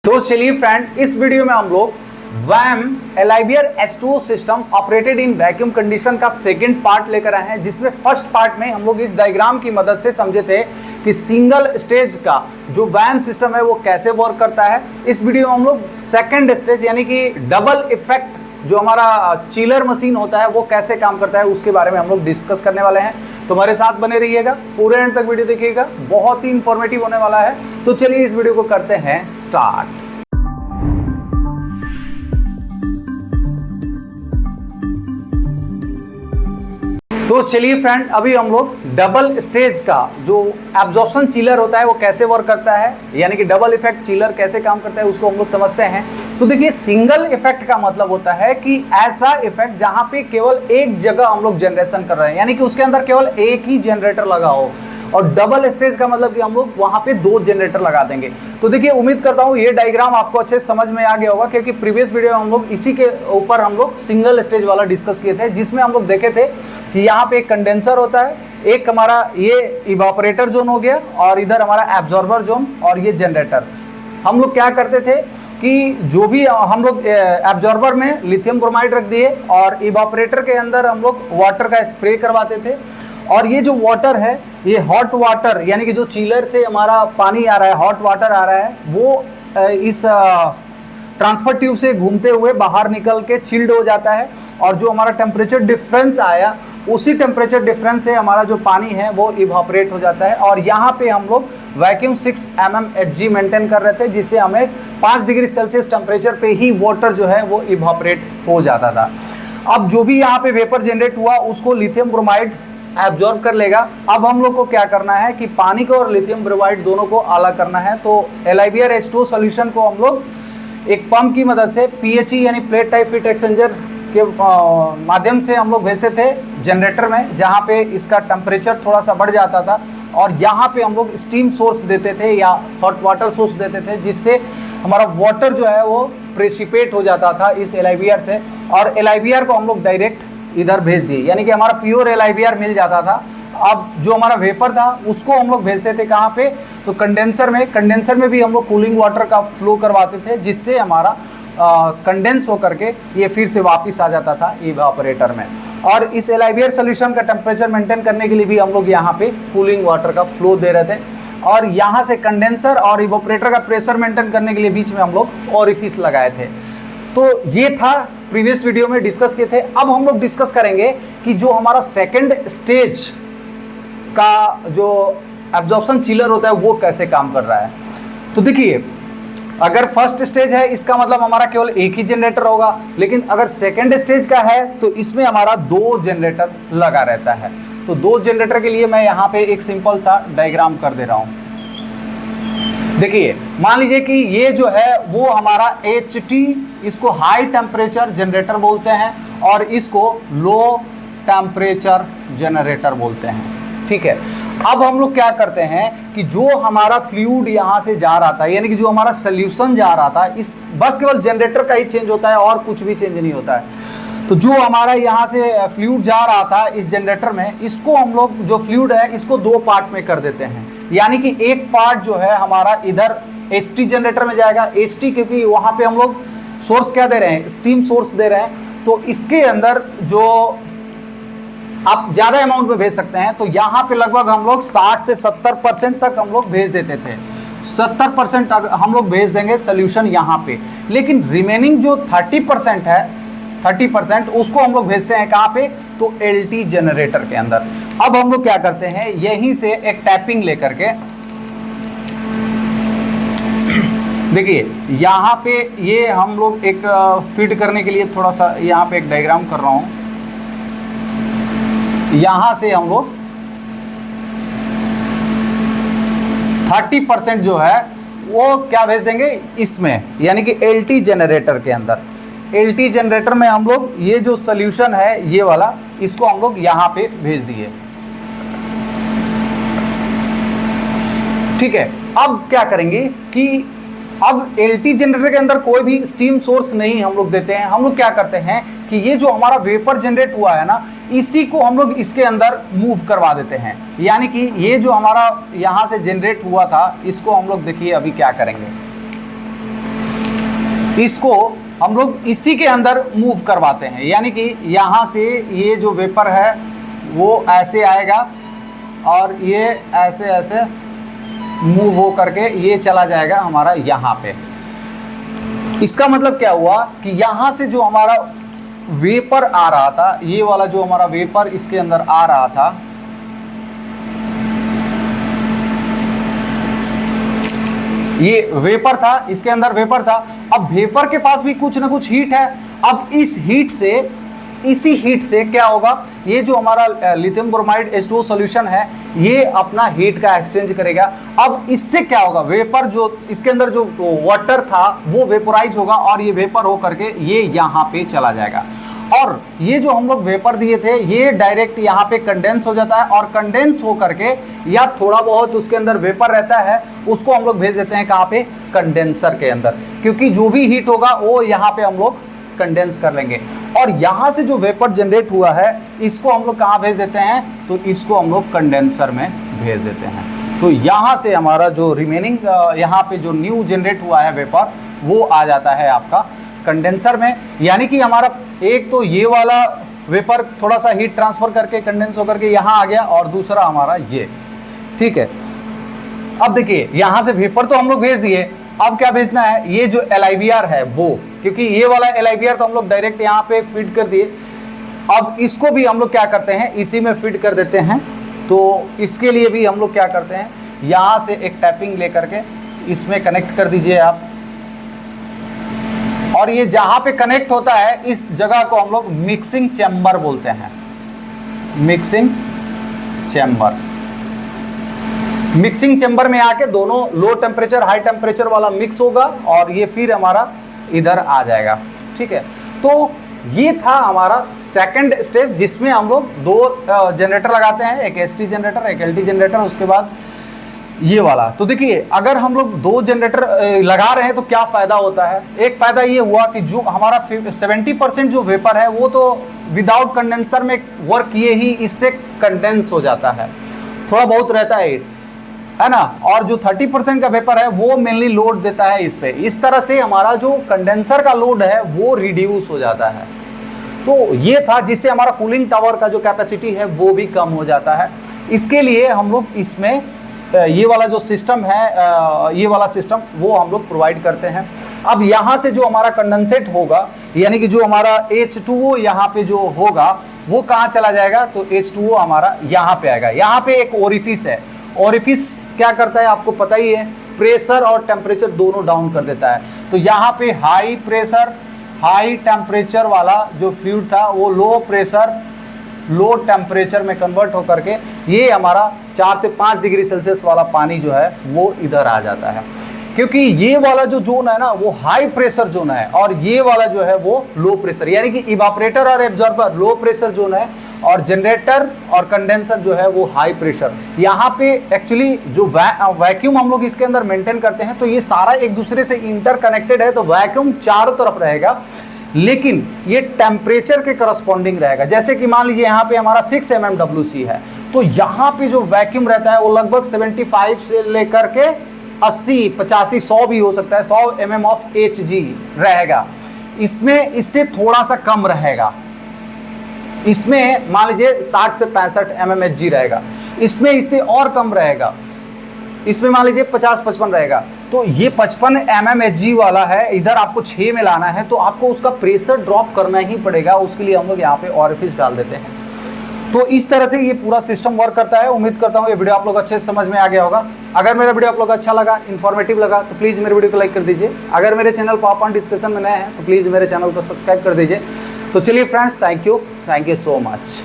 तो चलिए फ्रेंड, इस वीडियो में हम लोग वैम एलाइबियर H2O system operated in vacuum condition का सेकंड पार्ट लेकर आए हैं, जिसमें फर्स्ट पार्ट में हम लोग इस डायग्राम की मदद से समझे थे कि सिंगल स्टेज का जो वैम सिस्टम है वो कैसे वर्क करता है। इस वीडियो में हम लोग सेकंड स्टेज यानी कि डबल इफेक्ट जो हमारा चिलर मशीन होता है वो कैसे काम करता है उसके बारे में हम लोग डिस्कस करने वाले हैं। तो हमारे साथ बने रहिएगा, पूरे एंड तक वीडियो देखिएगा, बहुत ही इंफॉर्मेटिव होने वाला है। तो चलिए इस वीडियो को करते हैं स्टार्ट। तो चलिए फ्रेंड, अभी हम लोग डबल स्टेज का जो एब्जॉर्प्शन चिलर होता है वो कैसे वर्क करता है, यानी कि डबल इफेक्ट चिलर कैसे काम करता है उसको हम लोग समझते हैं। तो देखिए, सिंगल इफेक्ट का मतलब होता है कि ऐसा इफेक्ट जहां पे केवल एक जगह हम लोग जनरेशन कर रहे हैं, यानी कि उसके अंदर केवल एक ही जनरेटर लगा हो। और डबल स्टेज का मतलब कि हम लोग वहां पे दो जनरेटर लगा देंगे। तो देखिए, उम्मीद करता हूं ये डायग्राम आपको अच्छे से समझ में आ गया होगा, क्योंकि प्रीवियस वीडियो में हम लोग इसी के ऊपर हम लोग सिंगल स्टेज वाला डिस्कस किए थे, जिसमें हम लोग देखे थे कि यहाँ पे एक कंडेंसर होता है, एक हमारा ये इवापोरेटर जोन हो गया, और इधर हमारा एब्जॉर्बर जोन, और ये जनरेटर। हम लोग क्या करते थे कि जो भी हम लोग एब्जॉर्बर में लिथियम ब्रोमाइड रख दिए और इवापोरेटर के अंदर हम लोग वाटर का स्प्रे करवाते थे। और ये जो वाटर है, ये हॉट वाटर, यानी कि जो चिलर से हमारा पानी आ रहा है, हॉट वाटर आ रहा है, वो इस ट्रांसफर ट्यूब से घूमते हुए बाहर निकल के चिल्ड हो जाता है। और जो हमारा टेम्परेचर डिफरेंस आया, उसी टेम्परेचर डिफरेंस से हमारा जो पानी है वो इवापोरेट हो जाता है। और यहाँ पे हम लोग वैक्यूम 6 mm Hg मेंटेन कर रहे थे, जिससे हमें 5 डिग्री सेल्सियस टेम्परेचर पे ही वाटर जो है वो इवापोरेट हो जाता था। अब जो भी यहाँ पे वेपर जनरेट हुआ उसको लिथियम ब्रोमाइड एब्जॉर्ब कर लेगा। अब हम लोग को क्या करना है कि पानी को और लिथियम ब्रोमाइड दोनों को अलग करना है। तो एलाइबियर H2O सोल्यूशन को हम लोग एक पंप की मदद से PHE यानी प्लेट टाइप हीट एक्सचेंजर के माध्यम से हम लोग भेजते थे जनरेटर में, जहाँ पे इसका टेम्परेचर थोड़ा सा बढ़ जाता था। और यहाँ पे हम लोग स्टीम सोर्स देते थे या हॉट वाटर सोर्स देते थे, जिससे हमारा वाटर जो है वो प्रेसिपिटेट हो जाता था इस एलाइबियर से। और एलाइबियर को हम लोग डायरेक्ट इधर भेज दिए, यानी कि हमारा प्योर एलाइबियर मिल जाता था। अब जो हमारा वेपर था उसको हम लोग भेजते थे कहाँ पे, तो कंडेंसर में। कंडेंसर में भी हम लोग कूलिंग वाटर का फ्लो करवाते थे, जिससे हमारा कंडेंस होकर के ये फिर से वापस आ जाता था इवापोरेटर में। और इस एलाइबियर सोल्यूशन का टेम्परेचर मेंटेन करने के लिए भी हम लोग यहाँ पे कूलिंग वाटर का फ्लो दे रहे थे। और यहाँ से कंडेंसर और इवापोरेटर का प्रेशर मेंटेन करने के लिए बीच में हम लोग ऑरिफिस लगाए थे। तो ये था प्रीवियस वीडियो में डिस्कस किए थे। अब हम लोग डिस्कस करेंगे कि जो हमारा सेकंड स्टेज का जो एब्जॉर्प्शन चिलर होता है वो कैसे काम कर रहा है। तो देखिए, अगर फर्स्ट स्टेज है इसका मतलब हमारा केवल एक ही जनरेटर होगा, लेकिन अगर सेकंड स्टेज का है तो इसमें हमारा दो जनरेटर लगा रहता है। तो दो जनरेटर के लिए मैं यहाँ पे एक सिंपल सा डायग्राम कर दे रहा हूँ। देखिए, मान लीजिए कि ये जो है वो हमारा HT, इसको हाई टेम्परेचर जनरेटर बोलते हैं, और इसको लो टेम्परेचर जनरेटर बोलते हैं। ठीक है, अब हम लोग क्या करते हैं कि जो हमारा फ्लूइड यहाँ से जा रहा था, यानी कि जो हमारा सोल्यूशन जा रहा था, इस बस केवल जनरेटर का ही चेंज होता है और कुछ भी चेंज नहीं होता है। तो जो हमारा यहाँ से फ्लूइड जा रहा था इस जनरेटर में, इसको हम लोग जो फ्लूइड है इसको दो पार्ट में कर देते हैं। यानी कि एक पार्ट जो है हमारा इधर HT जनरेटर में जाएगा। HT क्योंकि वहाँ पे हम लोग सोर्स क्या दे रहे हैं, स्टीम सोर्स दे रहे हैं, तो इसके अंदर जो आप ज़्यादा अमाउंट में भेज सकते हैं। तो यहाँ पे लगभग हम लोग 60 से 70% तक हम लोग भेज देते थे। 70% हम लोग भेज देंगे सोल्यूशन यहाँ पे, लेकिन रिमेनिंग जो 30% है, 30% उसको हम लोग भेजते हैं कहाँ पे, तो LT जनरेटर के अंदर। अब हम लोग क्या करते हैं, यहीं से एक टैपिंग लेकर के, देखिए यहाँ पे ये हम लोग एक फीड करने के लिए थोड़ा सा यहाँ पे एक डायग्राम कर रहा हूँ। यहाँ से हम लोग 30% जो है वो क्या भेज देंगे इसमें, यानी कि LT जनरेटर के अंदर। LT जनरेटर में हम लोग ये जो सोल्यूशन है ये वाला, इसको हम लोग यहाँ पे भेज दिए। ठीक है, अब क्या करेंगे कि अब LT जनरेटर के अंदर कोई भी स्टीम सोर्स नहीं हम लोग देते हैं। हम लोग क्या करते हैं कि ये जो हमारा वेपर जनरेट हुआ है ना, इसी को हम लोग इसके अंदर मूव करवा देते हैं। यानी कि ये जो हमारा यहाँ से जनरेट हुआ था, इसको हम लोग देखिए अभी क्या करेंगे। इसको हम लोग इसी के अंदर मूव करवाते हैं, यानी कि यहाँ से ये जो वेपर है वो ऐसे आएगा और ये ऐसे ऐसे मूव हो करके ये चला जाएगा हमारा यहाँ पे। इसका मतलब क्या हुआ कि यहाँ से जो हमारा वेपर आ रहा था, ये वाला जो हमारा वेपर इसके अंदर आ रहा था, ये वेपर था, इसके अंदर वेपर था। अब वेपर के पास भी कुछ ना कुछ हीट है। अब इस हीट से, इसी हीट से क्या होगा, ये जो हमारा लिथियम ब्रोमाइड H2O सॉल्यूशन है ये अपना हीट का एक्सचेंज करेगा। अब इससे क्या होगा, वेपर जो इसके अंदर जो वाटर था वो वेपोराइज होगा और ये वेपर हो करके ये यहाँ पे चला जाएगा। और ये जो हम लोग वेपर दिए थे ये डायरेक्ट यहाँ पे कंडेंस हो जाता है और कंडेंस हो करके या थोड़ा बहुत उसके अंदर वेपर रहता है उसको हम लोग भेज देते हैं कहाँ पे, कंडेंसर के अंदर, क्योंकि जो भी हीट होगा वो यहाँ पे हम लोग कंडेंस कर लेंगे। और यहाँ से जो वेपर जनरेट हुआ है इसको हम लोग कहाँ भेज देते हैं, तो इसको हम लोग कंडेंसर में भेज देते हैं। तो यहाँ से हमारा जो रिमेनिंग यहाँ पे जो न्यू जनरेट हुआ है वेपर वो आ जाता है आपका कंडेंसर में। यानी कि हमारा एक तो ये वाला वेपर थोड़ा सा हीट ट्रांसफर करके कंडेंस होकर के यहाँ आ गया और दूसरा हमारा ये, ठीक है। अब देखिए यहाँ से वेपर तो हम लोग भेज दिए, अब क्या भेजना है, ये जो LIBR है वो, क्योंकि ये वाला LIBR तो हम लोग डायरेक्ट यहाँ पे फीड कर दिए। अब इसको भी हम लोग क्या करते हैं, इसी में फीड कर देते हैं। तो इसके लिए भी हम लोग क्या करते हैं, यहाँ से एक टैपिंग लेकर के इसमें कनेक्ट कर दीजिए आप, और ये जहाँ पे कनेक्ट होता है इस जगह को हम लोग मिक्सिंग चैम्बर बोलते हैं। मिक्सिंग चैम्बर, मिक्सिंग चैम्बर में आके दोनों लो टेम्परेचर हाई टेम्परेचर वाला मिक्स होगा और ये फिर हमारा इधर आ जाएगा, ठीक है। तो ये था हमारा सेकंड स्टेज जिसमें हम लोग दो जनरेटर लगाते हैं, एक ST जनरेटर एक LT जनरेटर, उसके बाद ये वाला। तो देखिए अगर हम लोग दो जनरेटर लगा रहे हैं तो क्या फ़ायदा होता है, एक फ़ायदा ये हुआ कि जो हमारा 70% जो वेपर है वो तो विदाउट कंडेंसर में वर्क किए ही इससे कंडेंस हो जाता है, थोड़ा बहुत रहता है ना, और जो 30% का वेपर है वो मेनली लोड देता है इस पे। इस तरह से हमारा जो कंडेंसर का लोड है वो रिड्यूस हो जाता है। तो ये था जिससे हमारा कूलिंग टावर का जो कैपेसिटी है वो भी कम हो जाता है। इसके लिए हम लोग इसमें ये वाला जो सिस्टम है, ये वाला सिस्टम वो हम लोग प्रोवाइड करते हैं। अब यहाँ से जो हमारा कंडेंसेट होगा, यानी कि जो हमारा H2O यहाँ पे जो होगा वो कहाँ चला जाएगा, तो H2O हमारा यहाँ पे आएगा। यहाँ पे एक ओरिफिस है, ओरिफिस क्या करता है आपको पता ही है, प्रेशर और टेम्परेचर दोनों डाउन कर देता है। तो यहाँ पे हाई प्रेशर हाई टेम्परेचर वाला जो फ्लूइड था वो लो प्रेशर लो टेम्परेचर में कन्वर्ट होकर के ये हमारा 4 से 5 डिग्री सेल्सियस वाला पानी जो है वो इधर आ जाता है। क्योंकि ये वाला जो जोन है ना वो हाई प्रेशर जोन है और ये वाला जो है वो लो प्रेशर, यानी कि इवापोरेटर और एब्जॉर्बर लो प्रेशर जोन है और जनरेटर और कंडेंसर जो है वो हाई प्रेशर। यहाँ पे एक्चुअली जो वैक्यूम हम लोग इसके अंदर मेंटेन करते हैं तो ये सारा एक दूसरे से इंटरकनेक्टेड है, तो वैक्यूम चारों तरफ रहेगा लेकिन ये टेम्परेचर के करस्पॉन्डिंग रहेगा। जैसे कि मान लीजिए यहाँ पे हमारा 6 mmWc है तो यहाँ पे जो वैक्यूम रहता है वो लगभग 75 से लेकर के 80 85 100 भी हो सकता है, 100 mm ऑफ Hg रहेगा। इसमें इससे थोड़ा सा कम रहेगा, इसमें मान लीजिए 60 से 65 mm Hg रहेगा, इसमें इससे और कम रहेगा, इसमें मान लीजिए 50-55 रहेगा। तो ये 55 mm Hg वाला है, इधर आपको 6 में लाना है तो आपको उसका प्रेशर ड्रॉप करना ही पड़ेगा। उसके लिए हम लोग यहाँ पे ओरिफिस डाल देते हैं। तो इस तरह से ये पूरा सिस्टम वर्क करता है। उम्मीद करता हूँ ये वीडियो आप लोग अच्छे से समझ में आ गया होगा। अगर मेरा वीडियो आप लोग अच्छा लगा, इन्फॉर्मेटिव लगा तो प्लीज़ मेरे वीडियो को लाइक कर दीजिए। अगर मेरे चैनल पर आप डिस्कशन में नए हैं तो प्लीज़ मेरे चैनल को सब्सक्राइब कर दीजिए। तो चलिए friends, thank you so much.